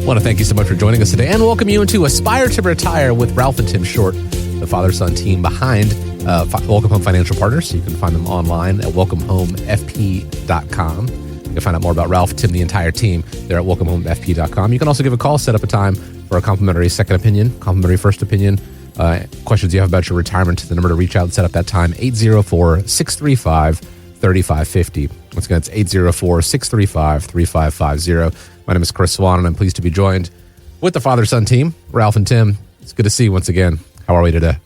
want to thank you so much for joining us today and welcome you into Aspire to Retire with Ralph and Tim Short, the father-son team behind Welcome Home Financial Partners. You can find them online at welcomehomefp.com. You can find out more about Ralph, Tim, the entire team there at welcomehomefp.com. You can also give a call, set up a time for a complimentary second opinion, complimentary first opinion, questions you have about your retirement. The number to reach out and set up that time, 804-635-3550. Once again, it's 804-635-3550. My name is Chris Swan, and I'm pleased to be joined with the father-son team, Ralph and Tim. It's good to see you once again. How are we today?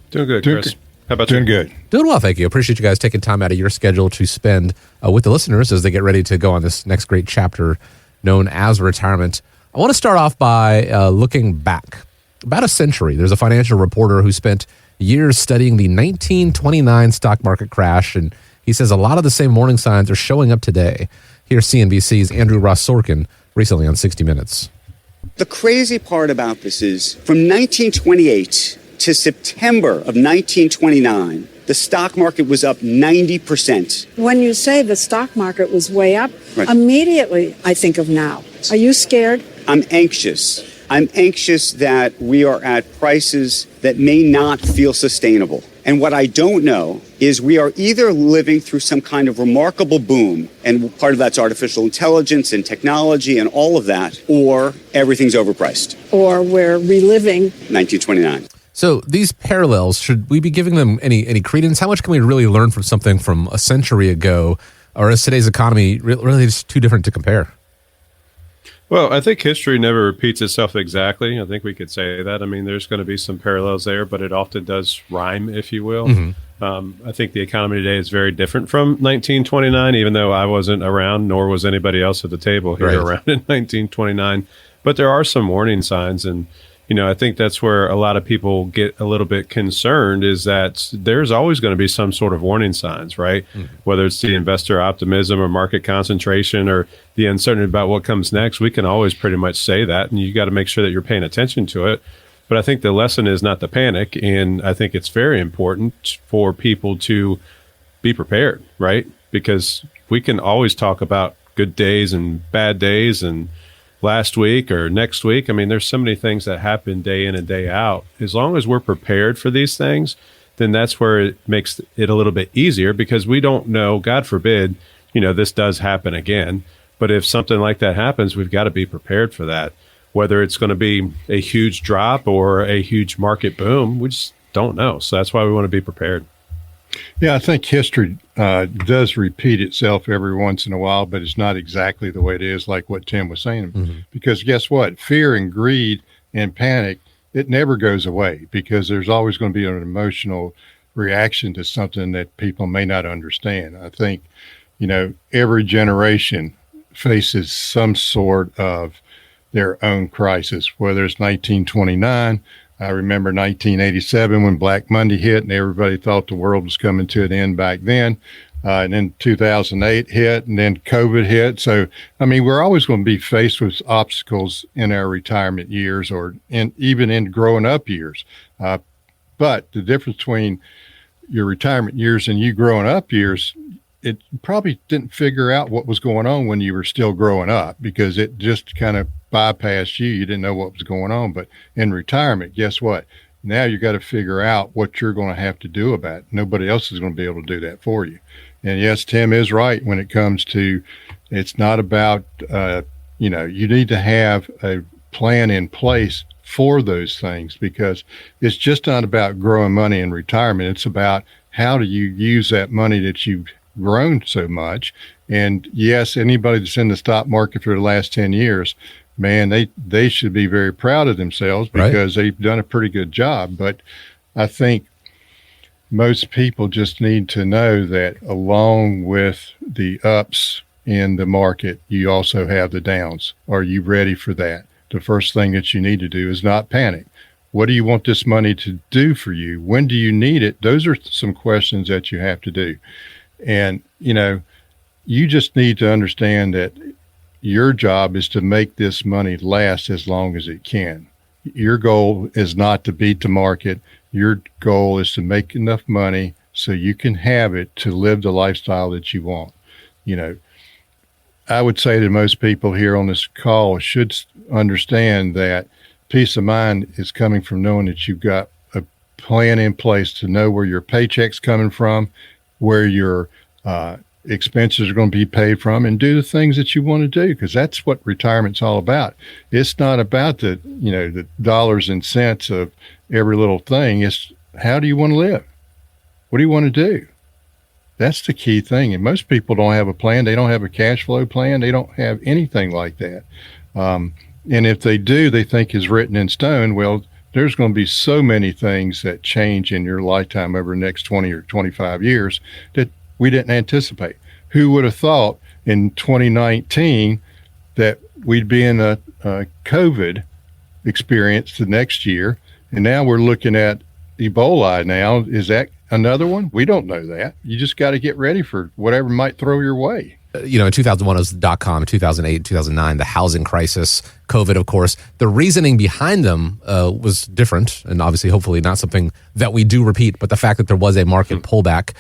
Doing good, Chris. How about you? Doing good. Doing well, thank you. Appreciate you guys taking time out of your schedule to spend with the listeners as they get ready to go on this next great chapter known as retirement. I want to start off by looking back about a century. There's a financial reporter who spent years studying the 1929 stock market crash, and he says a lot of the same warning signs are showing up today. Here's CNBC's Andrew Ross Sorkin recently on 60 Minutes. The crazy part about this is from 1928 to September of 1929, the stock market was up 90%. When you say the stock market was way up, Right. Immediately I think of now. Are you scared? I'm anxious. I'm anxious that we are at prices that may not feel sustainable. And what I don't know is we are either living through some kind of remarkable boom, and part of that's artificial intelligence and technology and all of that, or everything's overpriced. Or we're reliving? 1929. So these parallels, should we be giving them any credence? How much can we really learn from something from a century ago? Or is today's economy really just too different to compare? Well, I think history never repeats itself exactly. I think we could say that. I mean, there's going to be some parallels there, but it often does rhyme, if you will. Mm-hmm. I think the economy today is very different from 1929, even though I wasn't around, nor was anybody else at the table here around in 1929. But there are some warning signs, and I think that's where a lot of people get a little bit concerned, is that there's always going to be some sort of warning signs, right? Mm-hmm. Whether it's the investor optimism or market concentration or the uncertainty about what comes next, we can always pretty much say that, and you got to make sure that you're paying attention to it. But I think the lesson is not to panic, and I think it's very important for people to be prepared, right? Because we can always talk about good days and bad days and last week or next week. I mean, there's so many things that happen day in and day out. As long as we're prepared for these things, then that's where it makes it a little bit easier, because we don't know, God forbid, this does happen again. But if something like that happens, we've got to be prepared for that. Whether it's going to be a huge drop or a huge market boom, we just don't know. So that's why we want to be prepared. Yeah, I think history does repeat itself every once in a while, but it's not exactly the way it is, like what Tim was saying. Mm-hmm. Because guess what? Fear and greed and panic, it never goes away, because there's always going to be an emotional reaction to something that people may not understand. I think, every generation faces some sort of their own crisis, whether it's 1929. I remember 1987 when Black Monday hit and everybody thought the world was coming to an end back then. And then 2008 hit, and then COVID hit. So, I mean, we're always going to be faced with obstacles in our retirement years or even in growing up years. But the difference between your retirement years and you growing up years, it probably didn't figure out what was going on when you were still growing up, because it just kind of bypassed you. You didn't know what was going on. But in retirement, guess what? Now you got to figure out what you're going to have to do about it. Nobody else is going to be able to do that for you. And yes, Tim is right when it comes to, it's not about, you need to have a plan in place for those things, because it's just not about growing money in retirement. It's about how do you use that money that you've grown so much. And yes, anybody that's in the stock market for the last 10 years, man, they should be very proud of themselves, because they've done a pretty good job. But I think most people just need to know that along with the ups in the market, you also have the downs. Are you ready for that? The first thing that you need to do is not panic. What do you want this money to do for you? When do you need it? Those are some questions that you have to do. And, you just need to understand that your job is to make this money last as long as it can. Your goal is not to beat the market. Your goal is to make enough money so you can have it to live the lifestyle that you want. I would say that most people here on this call should understand that peace of mind is coming from knowing that you've got a plan in place to know where your paycheck's coming from, where your expenses are going to be paid from, and do the things that you want to do, because that's what retirement's all about. It's not about the dollars and cents of every little thing. It's how do you want to live? What do you want to do? That's the key thing. And most people don't have a plan. They don't have a cash flow plan. They don't have anything like that. And if they do, they think is written in stone. Well, there's going to be so many things that change in your lifetime over the next 20 or 25 years that we didn't anticipate. Who would have thought in 2019 that we'd be in a COVID experience the next year? And now we're looking at Ebola now. Is that another one? We don't know that. You just got to get ready for whatever might throw your way. In 2001, it was .com, 2008, 2009, the housing crisis, COVID, of course. The reasoning behind them was different, and obviously, hopefully not something that we do repeat, but the fact that there was a market pullback,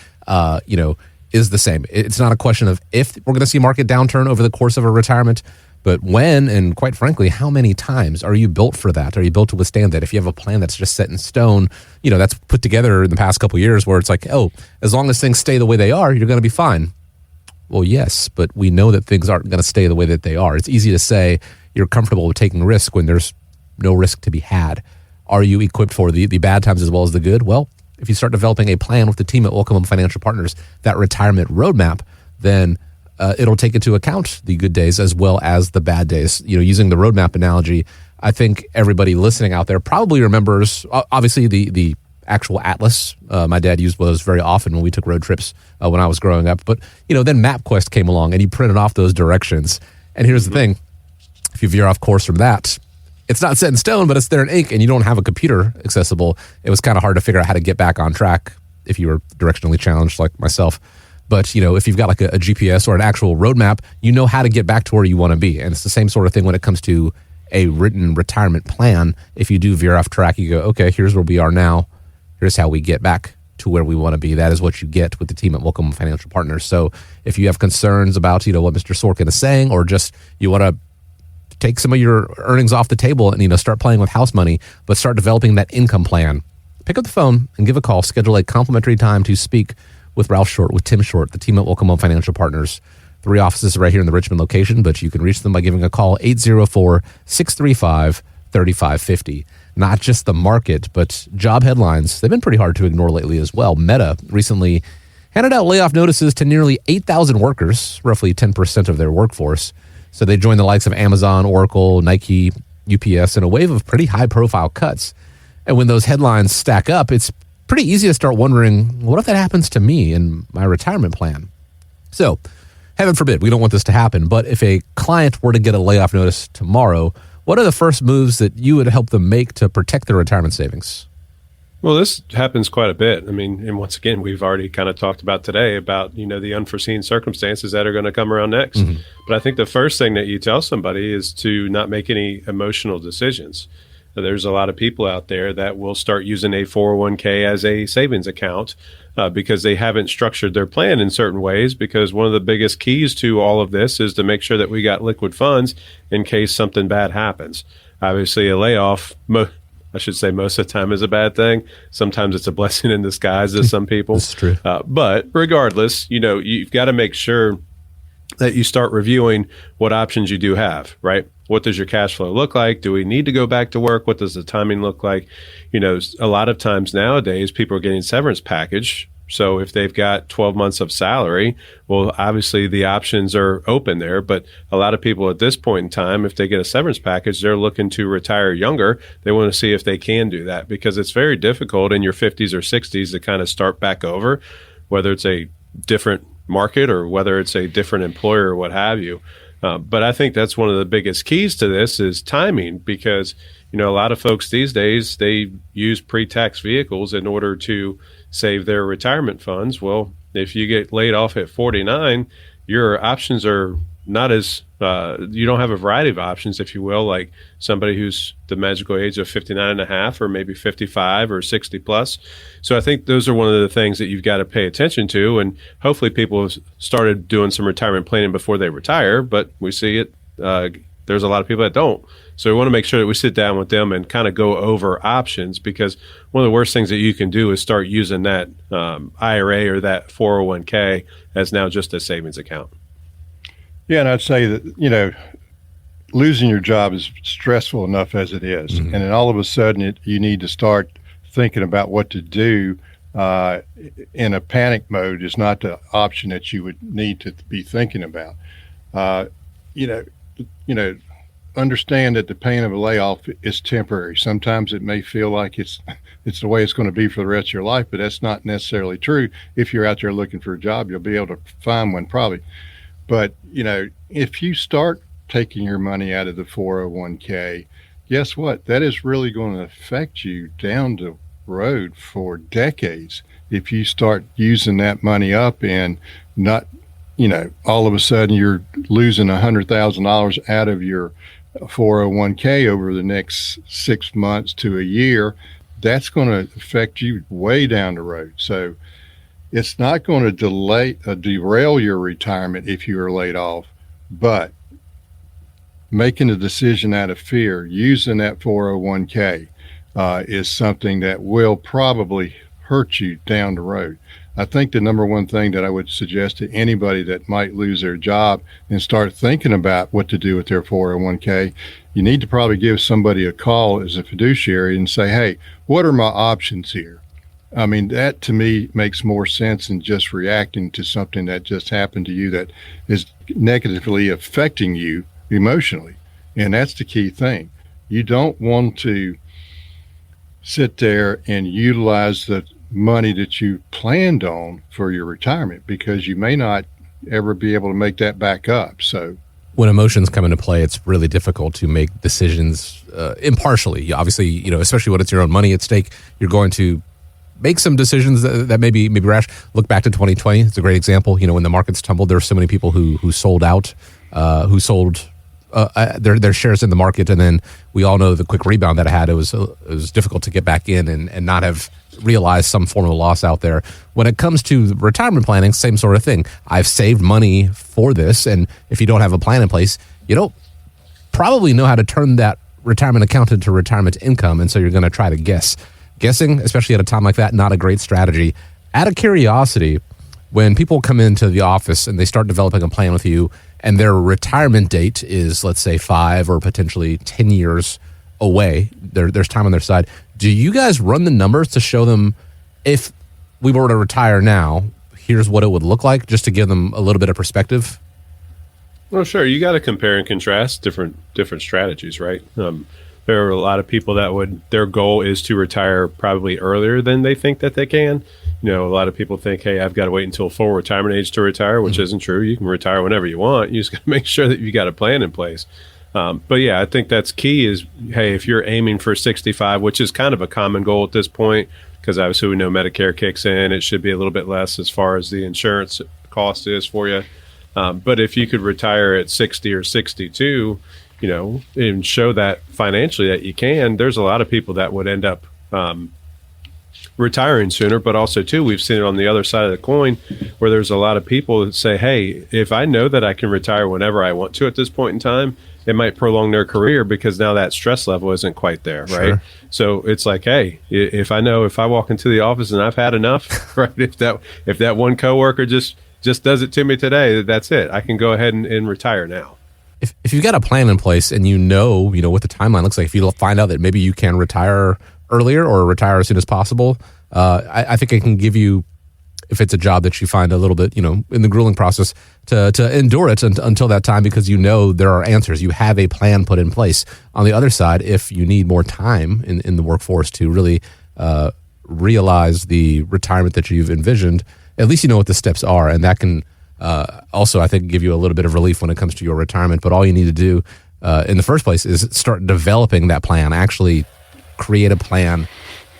is the same. It's not a question of if we're going to see market downturn over the course of a retirement, but when, and quite frankly, how many times are you built for that? Are you built to withstand that? If you have a plan that's just set in stone, that's put together in the past couple of years where it's like, oh, as long as things stay the way they are, you're going to be fine. Well, yes, but we know that things aren't going to stay the way that they are. It's easy to say you're comfortable with taking risk when there's no risk to be had. Are you equipped for the bad times as well as the good? Well, if you start developing a plan with the team at Welcome Home Financial Partners, that retirement roadmap, then it'll take into account the good days as well as the bad days. Using the roadmap analogy, I think everybody listening out there probably remembers, obviously, the actual atlas. My dad used those very often when we took road trips when I was growing up. But, then MapQuest came along and he printed off those directions. And here's the thing. If you veer off course from that, it's not set in stone, but it's there in ink, and you don't have a computer accessible. It was kind of hard to figure out how to get back on track if you were directionally challenged like myself. But, if you've got like a GPS or an actual roadmap, you know how to get back to where you want to be. And it's the same sort of thing when it comes to a written retirement plan. If you do veer off track, you go, okay, here's where we are now. Here's how we get back to where we want to be. That is what you get with the team at Welcome Financial Partners. So if you have concerns about, what Mr. Sorkin is saying, or just you want to take some of your earnings off the table and, start playing with house money, but start developing that income plan, pick up the phone and give a call. Schedule a complimentary time to speak with Ralph Short, with Tim Short, the team at Welcome Home Financial Partners. 3 offices right here in the Richmond location, but you can reach them by giving a call, 804-635-3550. Not just the market, but job headlines. They've been pretty hard to ignore lately as well. Meta recently handed out layoff notices to nearly 8,000 workers, roughly 10% of their workforce. So they joined the likes of Amazon, Oracle, Nike, UPS in a wave of pretty high-profile cuts. And when those headlines stack up, it's pretty easy to start wondering, what if that happens to me in my retirement plan? So, heaven forbid, we don't want this to happen, but if a client were to get a layoff notice tomorrow, what are the first moves that you would help them make to protect their retirement savings? Well, this happens quite a bit. I mean, and once again, we've already kind of talked about today about, the unforeseen circumstances that are going to come around next. Mm-hmm. But I think the first thing that you tell somebody is to not make any emotional decisions. There's a lot of people out there that will start using a 401k as a savings account because they haven't structured their plan in certain ways, because one of the biggest keys to all of this is to make sure that we got liquid funds in case something bad happens. Obviously, a layoff, I should say most of the time, is a bad thing. Sometimes it's a blessing in disguise to some people. That's true. But regardless, you've got to make sure that you start reviewing what options you do have, right? What does your cash flow look like? Do we need to go back to work? What does the timing look like? A lot of times nowadays, people are getting severance package. So if they've got 12 months of salary, well, obviously the options are open there. But a lot of people at this point in time, if they get a severance package, they're looking to retire younger. They want to see if they can do that, because it's very difficult in your 50s or 60s to kind of start back over, whether it's a different market or whether it's a different employer or what have you. But I think that's one of the biggest keys to this is timing, because, a lot of folks these days, they use pre-tax vehicles in order to save their retirement funds. Well, if you get laid off at 49, your options are not as you don't have a variety of options, if you will, like somebody who's the magical age of 59 and a half or maybe 55 or 60 plus. So I think those are one of the things that you've got to pay attention to. And hopefully people have started doing some retirement planning before they retire, but we see it. There's a lot of people that don't. So we want to make sure that we sit down with them and kind of go over options, because one of the worst things that you can do is start using that IRA or that 401k as now just a savings account. Yeah, and I'd say that, losing your job is stressful enough as it is. Mm-hmm. And then all of a sudden you need to start thinking about what to do in a panic mode is not the option that you would need to be thinking about. Understand that the pain of a layoff is temporary. Sometimes it may feel like it's the way it's going to be for the rest of your life, but that's not necessarily true. If you're out there looking for a job, you'll be able to find one probably. But, if you start taking your money out of the 401k, guess what? That is really going to affect you down the road for decades. If you start using that money up and not, all of a sudden you're losing $100,000 out of your 401k over the next 6 months to a year, that's going to affect you way down the road. So it's not going to derail your retirement if you are laid off, but making a decision out of fear, using that 401k is something that will probably hurt you down the road. I think the number one thing that I would suggest to anybody that might lose their job and start thinking about what to do with their 401k, you need to probably give somebody a call as a fiduciary and say, hey, what are my options here? I mean, that to me makes more sense than just reacting to something that just happened to you that is negatively affecting you emotionally. And that's the key thing. You don't want to sit there and utilize the money that you planned on for your retirement, because you may not ever be able to make that back up. So when emotions come into play, it's really difficult to make decisions impartially. Obviously, especially when it's your own money at stake, you're going to make some decisions that may be rash. Look back to 2020. It's a great example. When the markets tumbled, there were so many people who sold out, who sold their shares in the market, and then we all know the quick rebound that it had. It was difficult to get back in and not have realized some form of loss out there. When it comes to retirement planning, same sort of thing. I've saved money for this, and if you don't have a plan in place, you don't probably know how to turn that retirement account into retirement income, and so you're going to try to guess. Guessing, especially at a time like that, not a great strategy. Out of curiosity, when people come into the office and they start developing a plan with you, and their retirement date is, let's say, 5 or potentially 10 years away, there's time on their side. Do you guys run the numbers to show them, if we were to retire now, here's what it would look like, just to give them a little bit of perspective? Well, sure. You got to compare and contrast different strategies, right? There are a lot of people that their goal is to retire probably earlier than they think that they can. A lot of people think, hey, I've got to wait until full retirement age to retire, which isn't true. You can retire whenever you want. You just got to make sure that you got a plan in place. But yeah, I think that's key is, hey, if you're aiming for 65, which is kind of a common goal at this point, because obviously we know Medicare kicks in, it should be a little bit less as far as the insurance cost is for you. But if you could retire at 60 or 62, and show that financially that you can, there's a lot of people that would end up retiring sooner. But also, too, we've seen it on the other side of the coin where there's a lot of people that say, hey, if I know that I can retire whenever I want to at this point in time, it might prolong their career because now that stress level isn't quite there, right? Sure. So it's like, hey, if I know if I walk into the office and I've had enough, right? If that one coworker just does it to me today, that's it. I can go ahead and retire now. If you've got a plan in place and you know what the timeline looks like, if you find out that maybe you can retire earlier or retire as soon as possible, I think it can give you, if it's a job that you find a little bit, in the grueling process, to endure it until that time, because there are answers. You have a plan put in place. On the other side, if you need more time in the workforce to really realize the retirement that you've envisioned, at least you know what the steps are, and that can also, I think, give you a little bit of relief when it comes to your retirement. But all you need to do in the first place is start developing that plan, actually create a plan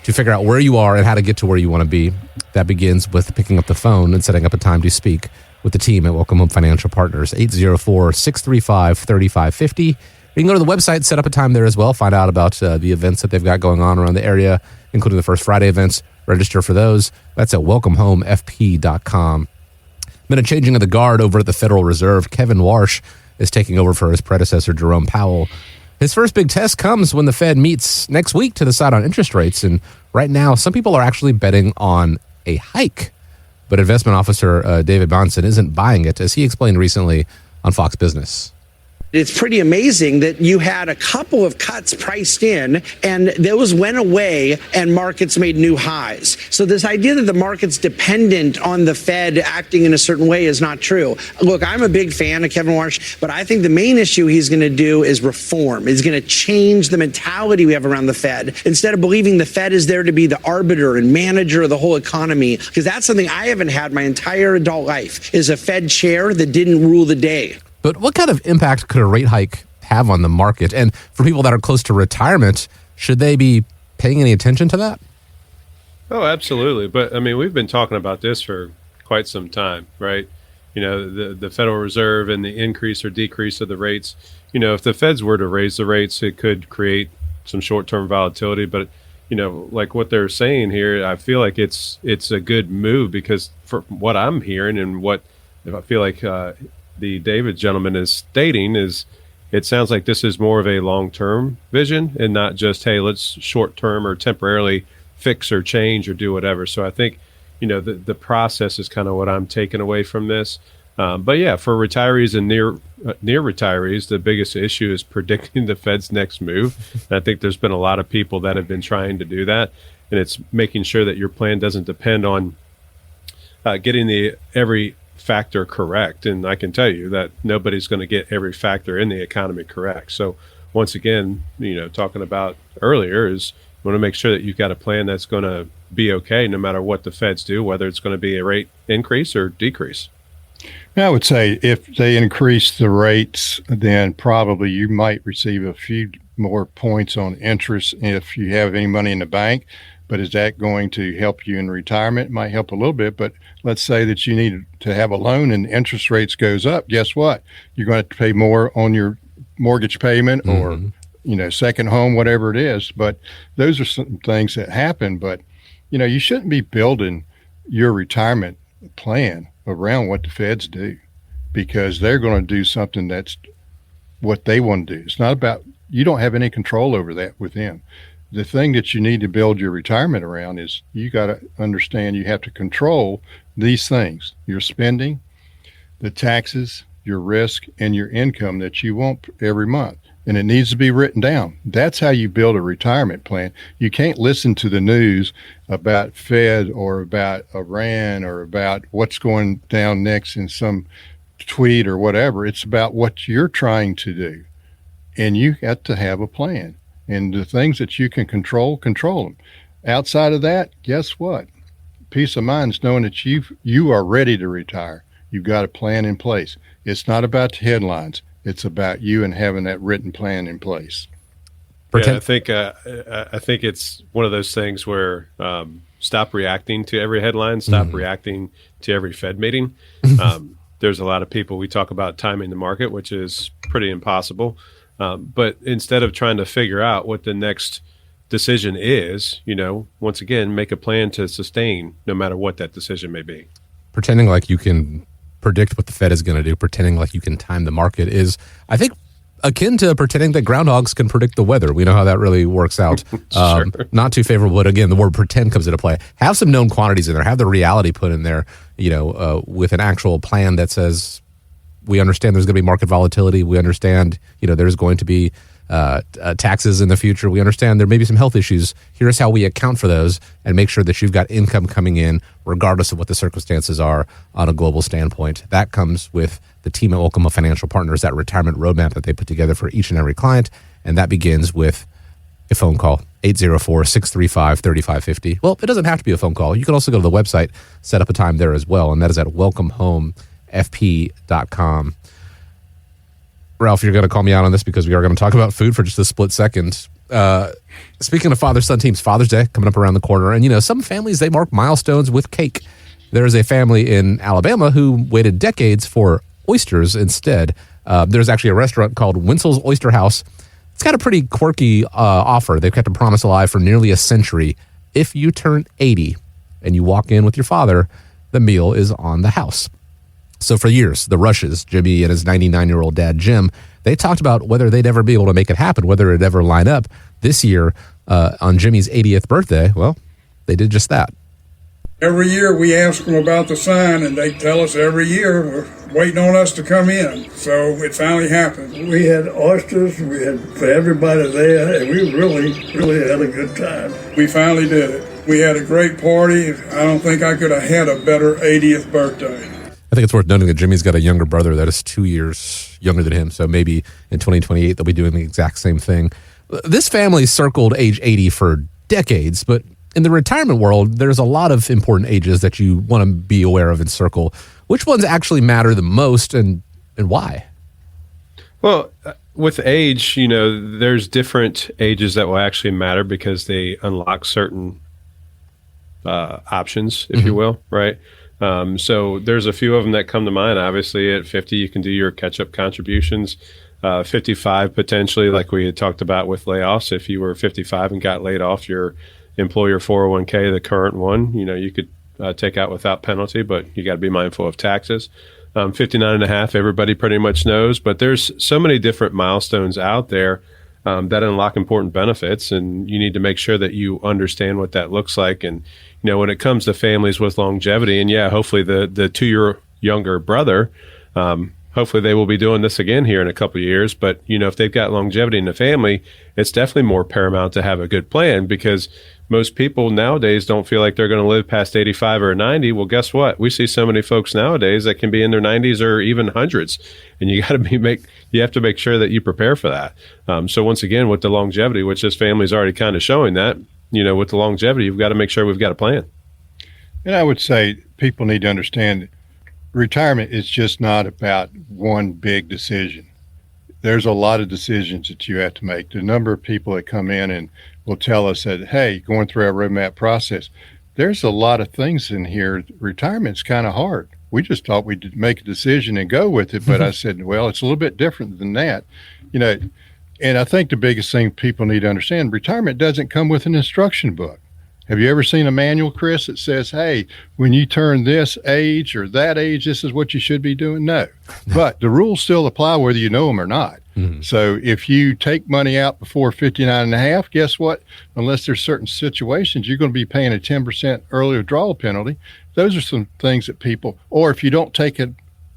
to figure out where you are and how to get to where you want to be. That begins with picking up the phone and setting up a time to speak with the team at Welcome Home Financial Partners, 804-635-3550. You can go to the website, set up a time there as well, find out about the events that they've got going on around the area, including the First Friday events. Register for those. That's at welcomehomefp.com. Been a changing of the guard over at the Federal Reserve. Kevin Warsh is taking over for his predecessor, Jerome Powell. His first big test comes when the Fed meets next week to decide on interest rates. And right now, some people are actually betting on a hike. But investment officer David Bahnsen isn't buying it, as he explained recently on Fox Business. It's pretty amazing that you had a couple of cuts priced in and those went away and markets made new highs. So this idea that the market's dependent on the Fed acting in a certain way is not true. Look, I'm a big fan of Kevin Warsh, but I think the main issue he's going to do is reform. He's going to change the mentality we have around the Fed. Instead of believing the Fed is there to be the arbiter and manager of the whole economy, because that's something I haven't had my entire adult life, is a Fed chair that didn't rule the day. But what kind of impact could a rate hike have on the market? And for people that are close to retirement, should they be paying any attention to that? Oh, absolutely. But I mean, we've been talking about this for quite some time, right? You know, the Federal Reserve and the increase or decrease of the rates. You know, if the Feds were to raise the rates, it could create some short-term volatility. But, you know, like what they're saying here, I feel like it's a good move, because for what I'm hearing and what I feel like the David gentleman is stating is, it sounds like this is more of a long-term vision and not just, hey, let's short-term or temporarily fix or change or do whatever. So I think, you know, the process is kind of what I'm taking away from this. But yeah, for retirees and near retirees, the biggest issue is predicting the Fed's next move. And I think there's been a lot of people that have been trying to do that. And it's making sure that your plan doesn't depend on getting every factor correct. And I can tell you that nobody's going to get every factor in the economy correct. So once again, you know, talking about earlier, is you want to make sure that you've got a plan that's going to be okay no matter what the Feds do, whether it's going to be a rate increase or decrease. I would say if they increase the rates, then probably you might receive a few more points on interest if you have any money in the bank. But is that going to help you in retirement? It might help a little bit, but let's say that you need to have a loan and interest rates goes up. Guess what? You're going to have to pay more on your mortgage payment or, you know, second home, whatever it is. But those are some things that happen. But, you know, you shouldn't be building your retirement plan around what the Feds do, because they're going to do something that's what they want to do. It's not about, you don't have any control over that with them. The thing that you need to build your retirement around is you got to understand you have to control these things: your spending, the taxes, your risk, and your income that you want every month. And it needs to be written down. That's how you build a retirement plan. You can't listen to the news about Fed or about Iran or about what's going down next in some tweet or whatever. It's about what you're trying to do. And you got to have a plan. And the things that you can control them. Outside of that, guess what? Peace of mind is knowing that you are ready to retire. You've got a plan in place. It's not about the headlines. It's about you and having that written plan in place. Yeah, I think it's one of those things where stop reacting to every headline, stop reacting to every Fed meeting. There's a lot of people, we talk about timing the market, which is pretty impossible. But instead of trying to figure out what the next decision is, you know, once again, make a plan to sustain no matter what that decision may be. Pretending like you can predict what the Fed is going to do, pretending like you can time the market is, I think, akin to pretending that groundhogs can predict the weather. We know how that really works out. Sure. Not too favorable, but again, the word pretend comes into play. Have some known quantities in there. Have the reality put in there, you know, with an actual plan that says, we understand there's going to be market volatility. We understand, you know, there's going to be taxes in the future. We understand there may be some health issues. Here's how we account for those and make sure that you've got income coming in regardless of what the circumstances are on a global standpoint. That comes with the team at Welcome Financial Partners, that retirement roadmap that they put together for each and every client. And that begins with a phone call, 804-635-3550. Well, it doesn't have to be a phone call. You can also go to the website, set up a time there as well. And that is at welcomehomefp.com. Ralph, you're going to call me out on this because we are going to talk about food for just a split second. Speaking of father-son teams, Father's Day coming up around the corner. And, you know, some families, they mark milestones with cake. There is a family in Alabama who waited decades for oysters instead. There's actually a restaurant called Winsel's Oyster House. It's got a pretty quirky offer. They've kept a promise alive for nearly a century. If you turn 80 and you walk in with your father, the meal is on the house. So for years, the Rushes, Jimmy and his 99-year-old dad, Jim, they talked about whether they'd ever be able to make it happen, whether it'd ever line up. This year, on Jimmy's 80th birthday, well, they did just that. Every year we ask them about the sign, and they tell us every year we're waiting on us to come in. So it finally happened. We had oysters, we had for everybody there, and we really had a good time. We finally did it. We had a great party. I don't think I could have had a better 80th birthday. I think it's worth noting that Jimmy's got a younger brother that is 2 years younger than him. So maybe in 2028, they'll be doing the exact same thing. This family circled age 80 for decades, but in the retirement world, there's a lot of important ages that you want to be aware of and circle. Which ones actually matter the most and why? Well, with age, there's different ages that will actually matter because they unlock certain options, if you will, right? So there's a few of them that come to mind. Obviously, at 50, you can do your catch-up contributions. 55, potentially, like we had talked about with layoffs. If you were 55 and got laid off, your employer 401k, the current one, you could take out without penalty, but you got to be mindful of taxes. 59 and a half, everybody pretty much knows, but there's so many different milestones out there that unlock important benefits, and you need to make sure that you understand what that looks like. And when it comes to families with longevity, and hopefully the 2-year younger brother, hopefully they will be doing this again here in a couple of years. But if they've got longevity in the family, it's definitely more paramount to have a good plan, because most people nowadays don't feel like they're going to live past 85 or 90. Well, guess what? We see so many folks nowadays that can be in their 90s or even hundreds, and you have to make sure that you prepare for that. So once again, with the longevity, which this family is already kind of showing that, with the longevity, you've got to make sure we've got a plan. And I would say people need to understand retirement is just not about one big decision. There's a lot of decisions that you have to make. The number of people that come in and will tell us that, hey, going through our roadmap process, there's a lot of things in here. Retirement's kind of hard. We just thought we'd make a decision and go with it. But I said, well, it's a little bit different than that. And I think the biggest thing people need to understand, retirement doesn't come with an instruction book. Have you ever seen a manual, Chris, that says, hey, when you turn this age or that age, this is what you should be doing? No. But the rules still apply whether you know them or not. Mm-hmm. So if you take money out before 59 and a half, guess what? Unless there's certain situations, you're going to be paying a 10% early withdrawal penalty. Those are some things that people, or if you don't take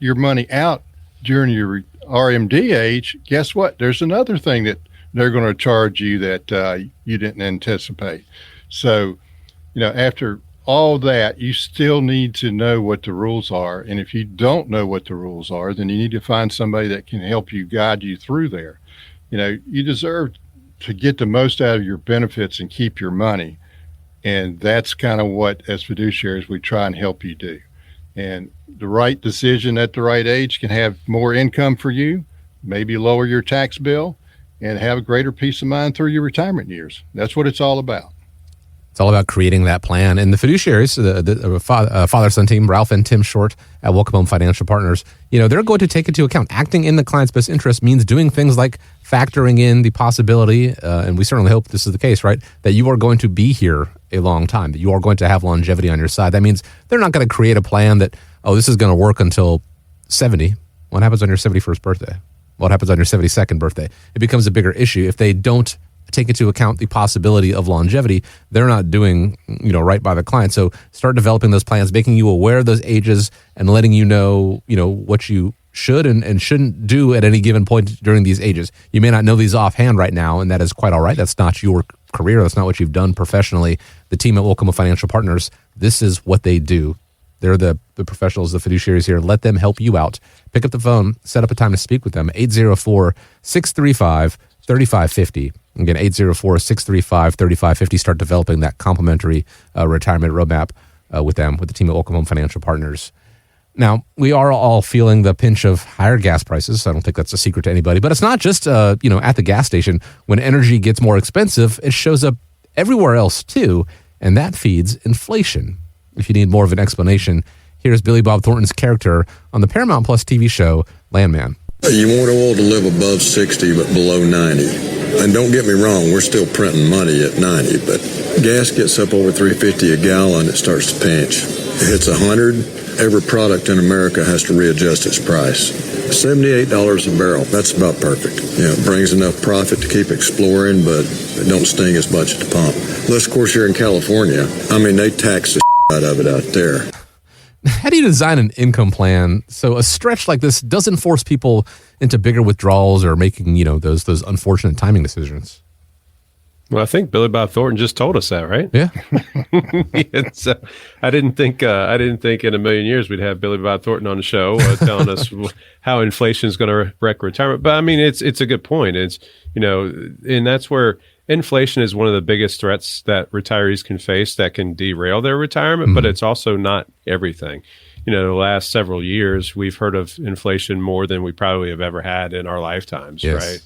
your money out during your RMD age, guess what? There's another thing that they're going to charge you that you didn't anticipate. So, after all that, you still need to know what the rules are. And if you don't know what the rules are, then you need to find somebody that can help you, guide you through there. You deserve to get the most out of your benefits and keep your money. And that's kind of what, as fiduciaries, we try and help you do. And the right decision at the right age can have more income for you, maybe lower your tax bill, and have a greater peace of mind through your retirement years. That's what it's all about. It's all about creating that plan. And the fiduciaries, the father-son team, Ralph and Tim Short at Welcome Home Financial Partners, they're going to take into account acting in the client's best interest means doing things like factoring in the possibility, and we certainly hope this is the case, right, that you are going to be here a long time, that you are going to have longevity on your side. That means they're not going to create a plan that, this is going to work until 70. What happens on your 71st birthday? What happens on your 72nd birthday? It becomes a bigger issue. If they don't take into account the possibility of longevity, they're not doing, right by the client. So start developing those plans, making you aware of those ages and letting you know, what you should and shouldn't do at any given point during these ages. You may not know these offhand right now, and that is quite all right. That's not your career. That's not what you've done professionally. The team at Welcome Financial Partners, this is what they do. They're the professionals, the fiduciaries here. Let them help you out. Pick up the phone, set up a time to speak with them. 804-635-3550. Again, 804-635-3550. Start developing that complimentary retirement roadmap with them, with the team at Welcome Home Financial Partners. Now, we are all feeling the pinch of higher gas prices. I don't think that's a secret to anybody. But it's not just, at the gas station. When energy gets more expensive, it shows up everywhere else too, and that feeds inflation. If you need more of an explanation, here's Billy Bob Thornton's character on the Paramount Plus TV show Landman. You want oil to live above 60 but below 90. And don't get me wrong, we're still printing money at 90, but gas gets up over $3.50 a gallon, it starts to pinch. It hits 100, every product in America has to readjust its price. $78 a barrel, that's about perfect. It brings enough profit to keep exploring, but it don't sting as much at the pump. Unless, of course, you're in California. I mean, they tax the out of it out there. How do you design an income plan so a stretch like this doesn't force people into bigger withdrawals or making, those unfortunate timing decisions? Well, I think Billy Bob Thornton just told us that, right? Yeah. I didn't think in a million years we'd have Billy Bob Thornton on the show telling us how inflation is going to wreck retirement. But I mean, it's a good point. It's, and that's where inflation is one of the biggest threats that retirees can face that can derail their retirement, but it's also not everything. The last several years, we've heard of inflation more than we probably have ever had in our lifetimes, right?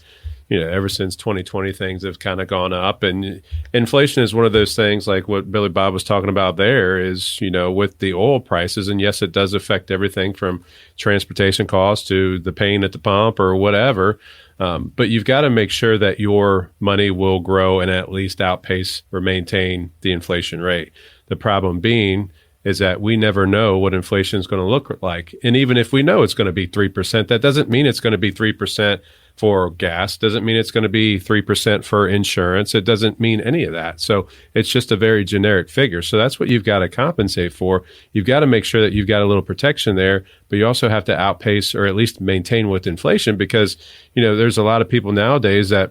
Ever since 2020, things have kind of gone up. And inflation is one of those things like what Billy Bob was talking about there is, with the oil prices. And yes, it does affect everything from transportation costs to the pain at the pump or whatever. But you've got to make sure that your money will grow and at least outpace or maintain the inflation rate. The problem being is that we never know what inflation is going to look like. And even if we know it's going to be 3%, that doesn't mean it's going to be 3% for gas, doesn't mean it's going to be 3% for insurance. It doesn't mean any of that. So it's just a very generic figure. So that's what you've got to compensate for. You've got to make sure that you've got a little protection there, but you also have to outpace or at least maintain with inflation because, there's a lot of people nowadays that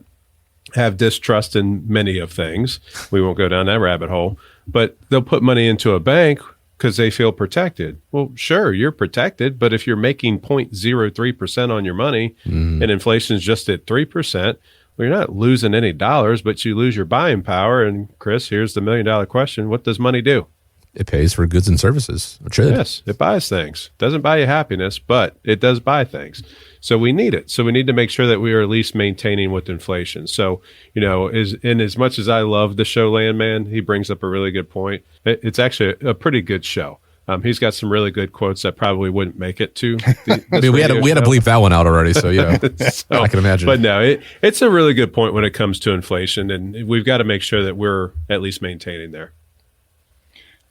have distrust in many of things. We won't go down that rabbit hole, but they'll put money into a bank because they feel protected. Well, sure, you're protected, but if you're making 0.03% on your money and inflation is just at 3%, well, you're not losing any dollars, but you lose your buying power. And Chris, here's the $1 million question. What does money do? It pays for goods and services. It should. Yes, it buys things. Doesn't buy you happiness, but it does buy things. So we need it. So we need to make sure that we are at least maintaining with inflation. So, as much as I love the show Landman, he brings up a really good point. It's actually a pretty good show. He's got some really good quotes that probably wouldn't make it to. We had to bleep that one out already. So I can imagine. But no, it's a really good point when it comes to inflation, and we've got to make sure that we're at least maintaining there.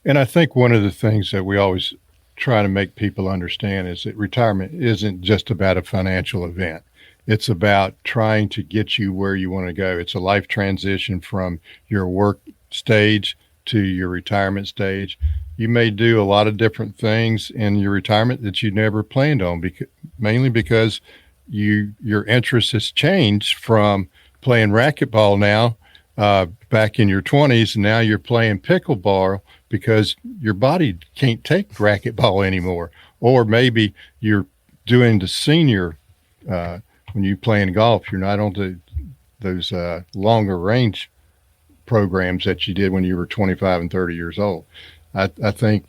And I think one of the things that we always try to make people understand is that retirement isn't just about a financial event. It's about trying to get you where you want to go. It's a life transition from your work stage to your retirement stage. You may do a lot of different things in your retirement that you never planned on, mainly because your interest has changed from playing racquetball now back in your 20s, and now you're playing pickleball because your body can't take racquetball anymore. Or maybe you're doing the senior, when you playing golf, you're not on those longer range programs that you did when you were 25 and 30 years old. I think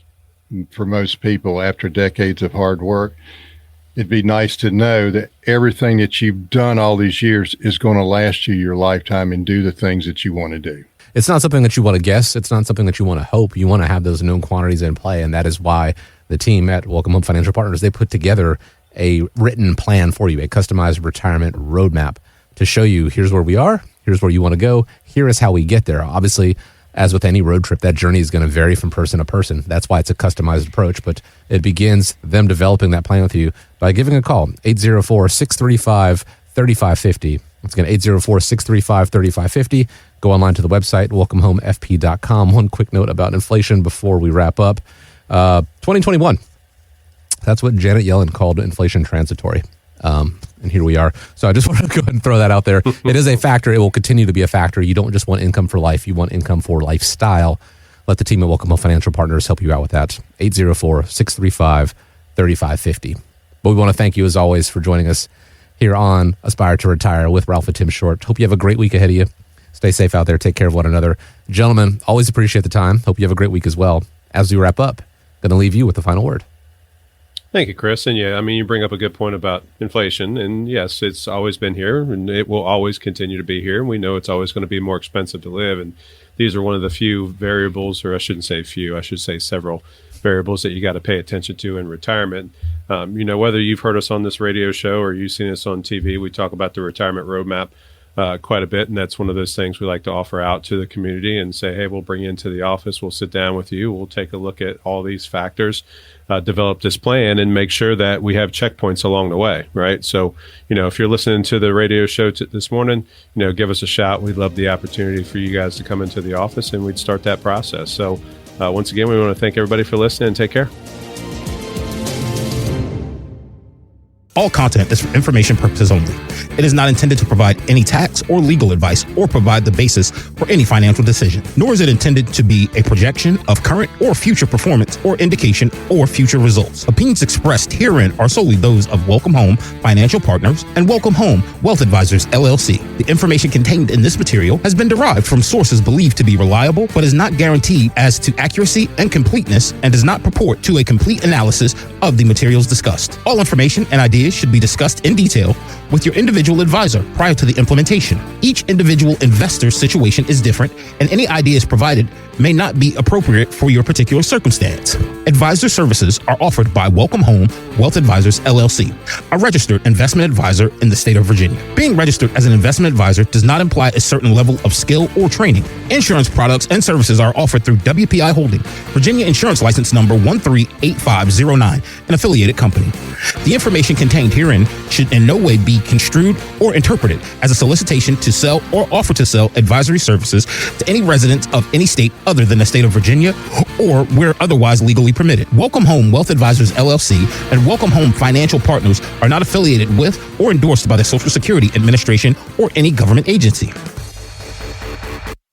for most people, after decades of hard work, it'd be nice to know that everything that you've done all these years is going to last you your lifetime and do the things that you want to do. It's not something that you want to guess. It's not something that you want to hope. You want to have those known quantities in play, and that is why the team at Welcome Home Financial Partners, they put together a written plan for you, a customized retirement roadmap to show you here's where we are, here's where you want to go, here is how we get there. Obviously, as with any road trip, that journey is going to vary from person to person. That's why it's a customized approach, but it begins them developing that plan with you by giving a call, 804-635-3550. Once again, 804-635-3550. Go online to the website, welcomehomefp.com. One quick note about inflation before we wrap up. 2021, that's what Janet Yellen called inflation transitory. And here we are. So I just want to go ahead and throw that out there. It is a factor. It will continue to be a factor. You don't just want income for life. You want income for lifestyle. Let the team at Welcome Home Financial Partners help you out with that. 804-635-3550. But we want to thank you, as always, for joining us here on Aspire to Retire with Ralph and Tim Short. Hope you have a great week ahead of you. Stay safe out there. Take care of one another. Gentlemen, always appreciate the time. Hope you have a great week as well. As we wrap up, going to leave you with the final word. Thank you, Chris. And yeah, I mean, you bring up a good point about inflation. And yes, it's always been here and it will always continue to be here. And we know it's always going to be more expensive to live. And these are one of the few variables, or I shouldn't say few, I should say several variables that you got to pay attention to in retirement. Whether you've heard us on this radio show or you've seen us on TV, we talk about the retirement roadmap quite a bit. And that's one of those things we like to offer out to the community and say, hey, we'll bring you into the office. We'll sit down with you. We'll take a look at all these factors, develop this plan, and make sure that we have checkpoints along the way, right? So, if you're listening to the radio show this morning, give us a shout. We'd love the opportunity for you guys to come into the office and we'd start that process. So once again, we want to thank everybody for listening and take care. All content is for information purposes only. It is not intended to provide any tax or legal advice or provide the basis for any financial decision, nor is it intended to be a projection of current or future performance or indication or future results. Opinions expressed herein are solely those of Welcome Home Financial Partners and Welcome Home Wealth Advisors, LLC. The information contained in this material has been derived from sources believed to be reliable, but is not guaranteed as to accuracy and completeness and does not purport to a complete analysis of the materials discussed. All information and ideas should be discussed in detail with your individual advisor prior to the implementation. Each individual investor's situation is different, and any ideas provided may not be appropriate for your particular circumstance. Advisor services are offered by Welcome Home Wealth Advisors, LLC, a registered investment advisor in the state of Virginia. Being registered as an investment advisor does not imply a certain level of skill or training. Insurance products and services are offered through WPI Holding, Virginia Insurance License Number 138509, an affiliated company. The information contained herein should in no way be construed or interpreted as a solicitation to sell or offer to sell advisory services to any resident of any state other than the state of Virginia or where otherwise legally permitted. Welcome Home Wealth Advisors, LLC and Welcome Home Financial Partners are not affiliated with or endorsed by the Social Security Administration or any government agency.